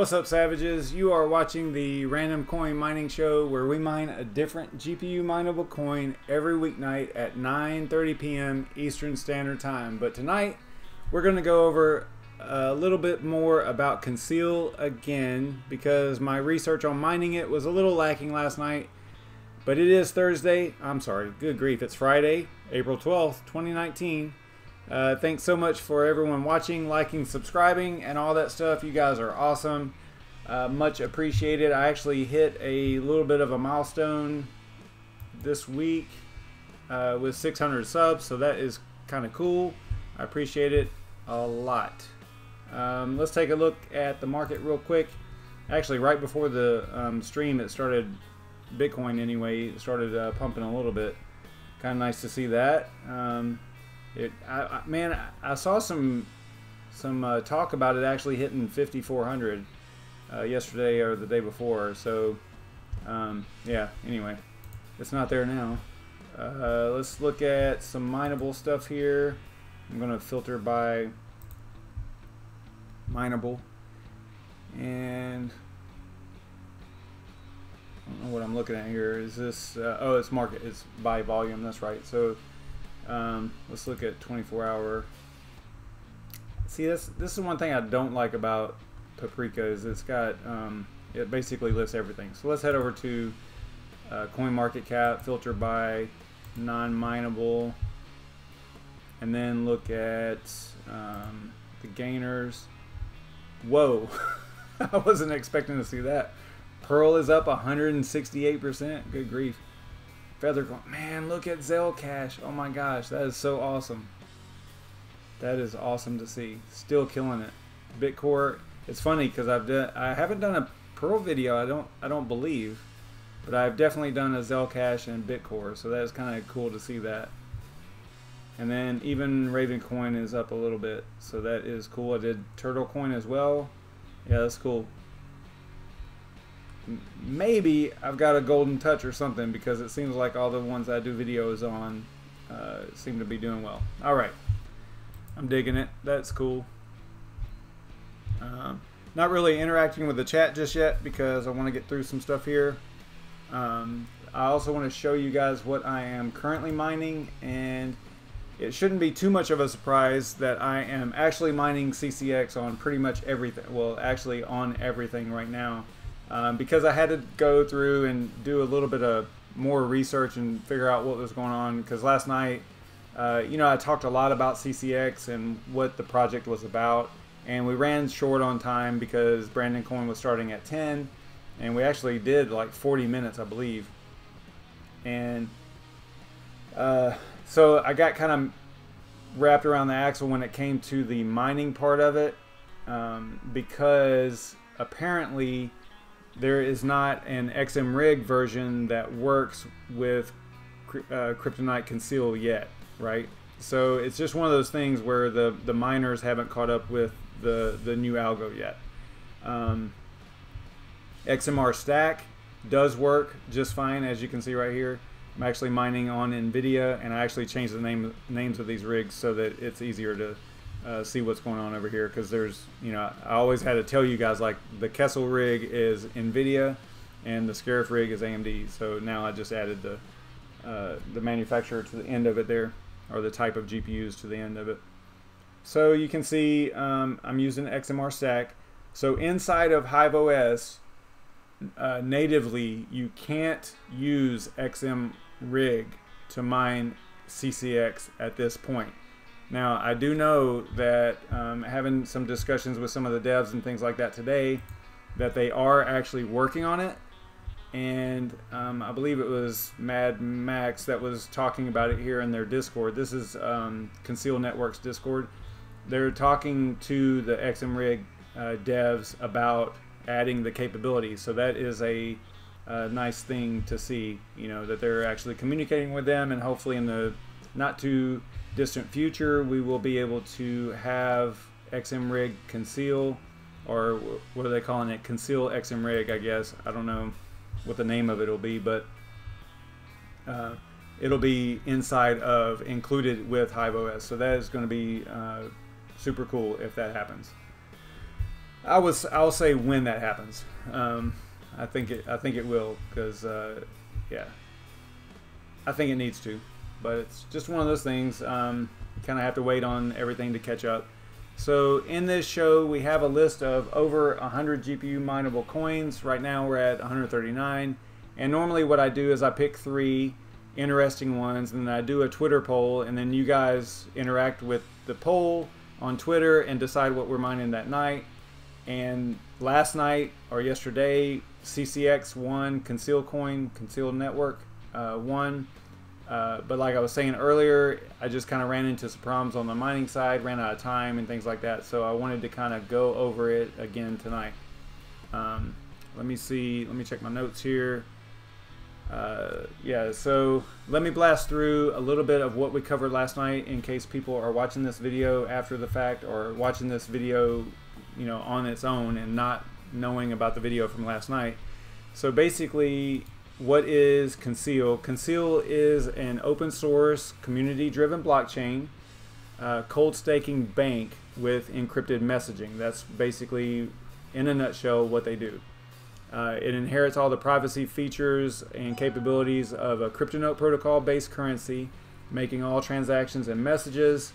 What's up, savages? You are watching the RandomCoin Mining Show, where we mine a different GPU mineable coin every weeknight at 9:30 p.m. Eastern Standard Time. But tonight we're going to go over a little bit more about Conceal again, because my research on mining it was a little lacking last night. But it is Thursday. I'm sorry, good grief, it's Friday, April 12th, 2019. Thanks so much for everyone watching, liking, subscribing, and all that stuff. You guys are awesome. Much appreciated. I actually hit a little bit of a milestone this week with 600 subs, so that is kind of cool. I appreciate it a lot. Let's take a look at the market real quick. Actually, right before the stream, it started, Bitcoin anyway, it started pumping a little bit. Kind of nice to see that. Man, I saw some talk about it actually hitting 5,400 yesterday or the day before. So yeah, anyway, it's not there now. Let's look at some mineable stuff here. I'm gonna filter by mineable, and I don't know what I'm looking at here. Is this oh, it's market, it's by volume, that's right. So let's look at 24-hour. See, this is one thing I don't like about Paprika, is it's got it basically lists everything. So let's head over to CoinMarketCap, filter by non-mineable, and then look at the gainers. Whoa, I wasn't expecting to see that. Pearl is up 168%. Good grief. Feather, man, look at Zellcash. Oh my gosh, that is so awesome. That is awesome to see. Still killing it. Bitcore. It's funny because I haven't done a Pearl video. I don't believe, but I've definitely done a Zellcash and Bitcore, so that is kind of cool to see that. And then even Ravencoin is up a little bit, so that is cool. I did Turtlecoin as well. Yeah, that's cool. Maybe I've got a golden touch or something, because it seems like all the ones I do videos on seem to be doing well. All right, I'm digging it. That's cool. Not really interacting with the chat just yet because I want to get through some stuff here. I also want to show you guys what I am currently mining, and it shouldn't be too much of a surprise that I am actually mining CCX on pretty much everything. Well, actually on everything right now. Because I had to go through and do a little bit of more research and figure out what was going on. Because last night, you know, I talked a lot about CCX and what the project was about, and we ran short on time because BrandonCoin was starting at 10, and we actually did like 40 minutes, I believe. And so I got kind of wrapped around the axle when it came to the mining part of it, because apparently there is not an XMRig version that works with Kryptonite Conceal yet, right? So it's just one of those things where the miners haven't caught up with the new algo yet. XMR Stack does work just fine, as you can see right here. I'm actually mining on NVIDIA, and I actually changed the names of these rigs so that it's easier to see what's going on over here, because there's, you know, I always had to tell you guys, like, the Kessel rig is NVIDIA and the Scarif rig is AMD. So now I just added the manufacturer to the end of it there, or the type of GPUs to the end of it. So you can see I'm using XMR Stack. So inside of HiveOS, natively, you can't use XMRig to mine CCX at this point. Now, I do know that having some discussions with some of the devs and things like that today, that they are actually working on it. And I believe it was Mad Max that was talking about it here in their Discord. This is Conceal Network's Discord. They're talking to the XMRig devs about adding the capabilities. So that is a nice thing to see, you know, that they're actually communicating with them, and hopefully in the not too distant future we will be able to have XMRig Conceal, or what are they calling it, Conceal XMRig, I guess. I don't know what the name of it will be, but it'll be inside of, included with HiveOS. So that is going to be super cool if that happens. I'll say when that happens. I think it will, because yeah, I think it needs to, but it's just one of those things. Kind of have to wait on everything to catch up. So in this show, we have a list of over 100 GPU mineable coins. Right now we're at 139, and normally what I do is I pick 3 interesting ones, and then I do a Twitter poll, and then you guys interact with the poll on Twitter and decide what we're mining that night. And last night, or yesterday, CCX won, Concealed Network won. But like I was saying earlier, I just kind of ran into some problems on the mining side, ran out of time and things like that. So I wanted to kind of go over it again tonight. Let me see, let me check my notes here. Yeah, so let me blast through a little bit of what we covered last night in case people are watching this video after the fact, or watching this video, you know, on its own and not knowing about the video from last night. So basically, what is Conceal? Conceal is an open source, community driven blockchain, cold staking bank with encrypted messaging. That's basically, in a nutshell, what they do. It inherits all the privacy features and capabilities of a CryptoNote protocol based currency, making all transactions and messages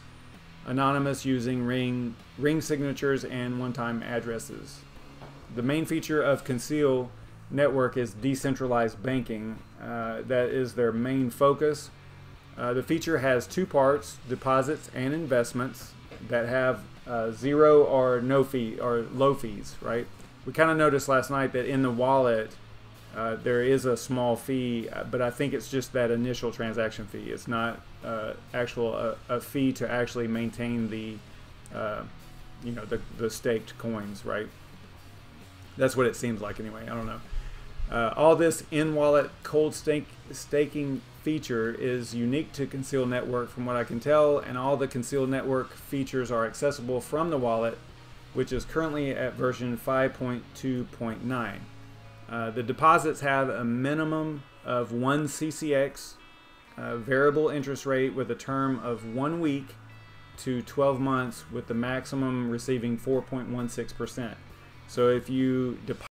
anonymous using ring signatures and one-time addresses. The main feature of Conceal Network is decentralized banking. That is their main focus. The feature has 2 parts: deposits and investments that have 0 or no fee or low fees, right? We kind of noticed last night that in the wallet there is a small fee, but I think it's just that initial transaction fee. It's not a fee to actually maintain the you know, the staked coins, right? That's what it seems like anyway. I don't know. All this in-wallet cold staking feature is unique to Conceal Network from what I can tell, and all the Conceal Network features are accessible from the wallet, which is currently at version 5.2.9. The deposits have a minimum of 1 CCX, variable interest rate with a term of 1 week to 12 months, with the maximum receiving 4.16%. So if you deposit